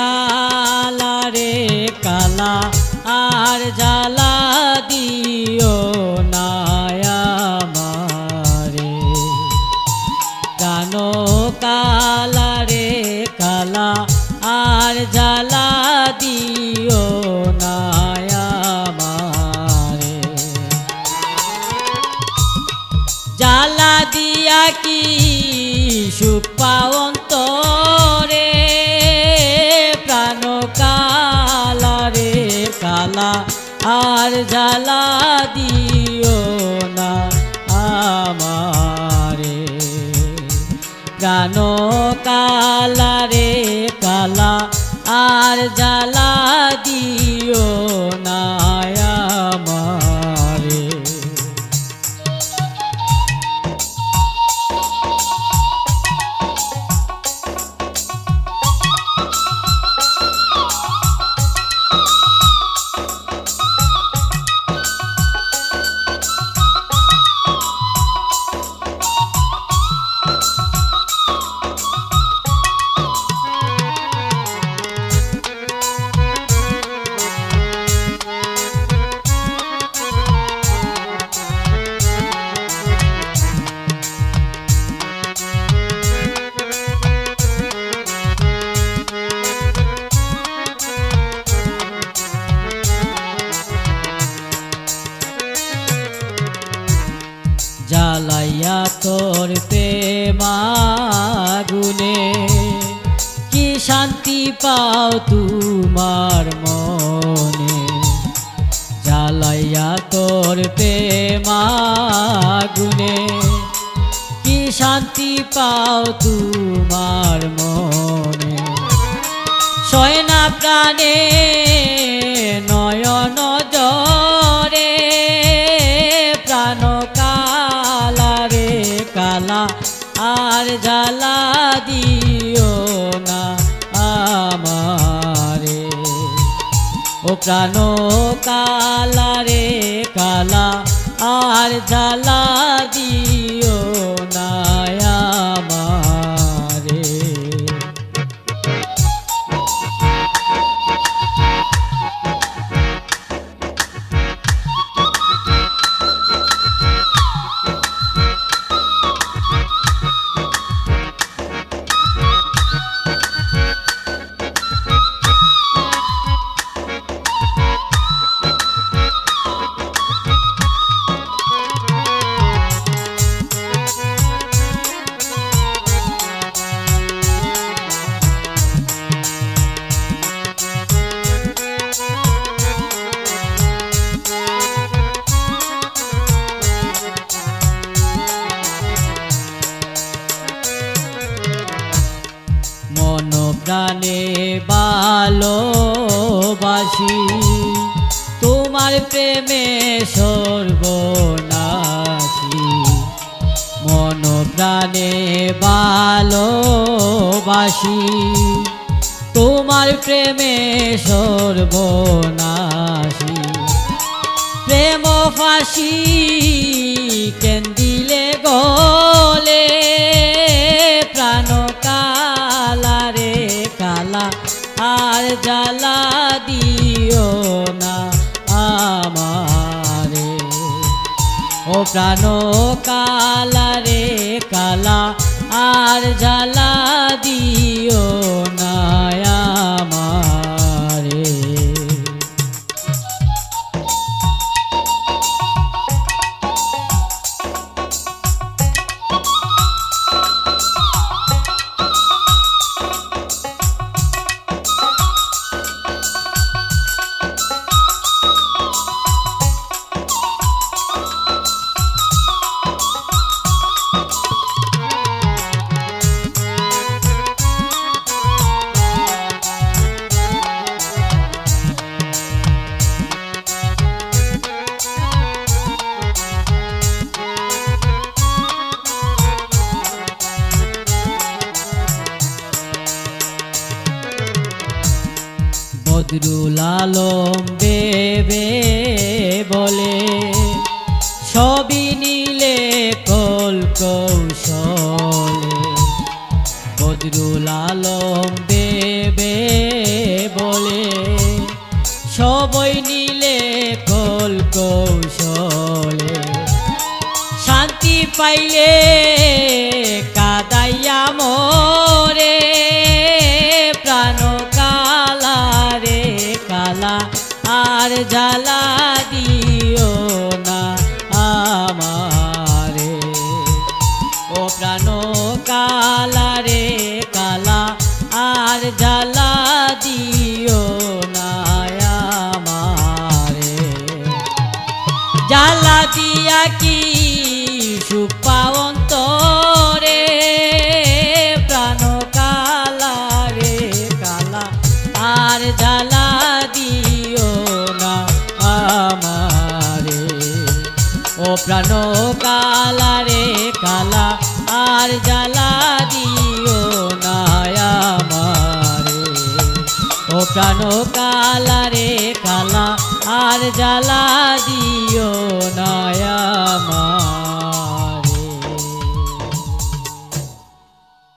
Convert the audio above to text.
কালা রে কালা আর জ্বালা দিও না আমারে জানো কালা রে কালা আর জ্বালা দিও না আমারে জ্বালা দিয়া কি সুখ পাও অন্তরে প্রাণ কালা রে কালা আর জ্বালা দিও না আমারে জানো কালা রে কালা আর জ্বালা দিও না আমারে জ্বালাইয়া তোর প্রেমাগুনে কি শান্তি পাও তোমার মনে জ্বালাইয়া তোর প্রেমাগুনে কি শান্তি পাও তোমার মনে সয় না প্রাণে নয়ন জরে প্রাণ কালা রে কালা আর জ্বালা দিও না আমারে ও প্রাণ কালা রে কালা আর জ্বালা দিও না আমারে মন প্রাণে ভালোবাসি তোমার প্রেমে সর্বনাশী মন প্রাণে ভালোবাসি তোমার প্রেমে সর্বনাশী প্রেম ফাঁসি কেন দিলে গলে প্রাণ কালা রে কালা আর জ্বালা দিও না আমারে ও প্রাণ কালা রে কালা আর জ্বালা দিও না আমারে বদরুল আলম দেবে বলে সবই নিলে কল কৌশলে বদরুল আলম দেবে পাইলে কাদাইয়া মোরে প্রাণ কালা রে কালা আর জ্বালা দিও না আমারে ও প্রাণ কালা রে কালা আর জ্বালা দিও না আমারে জ্বালা দিয়া কি সুখ পাওন তরে প্রাণ কালা রে কালা আর জ্বালা দিও না আমারে ও প্রাণ কালা রে কালা আর জ্বালা দিও না আমারে ও প্রাণ কালা রে কালা আর জ্বালা দিও না আমারে।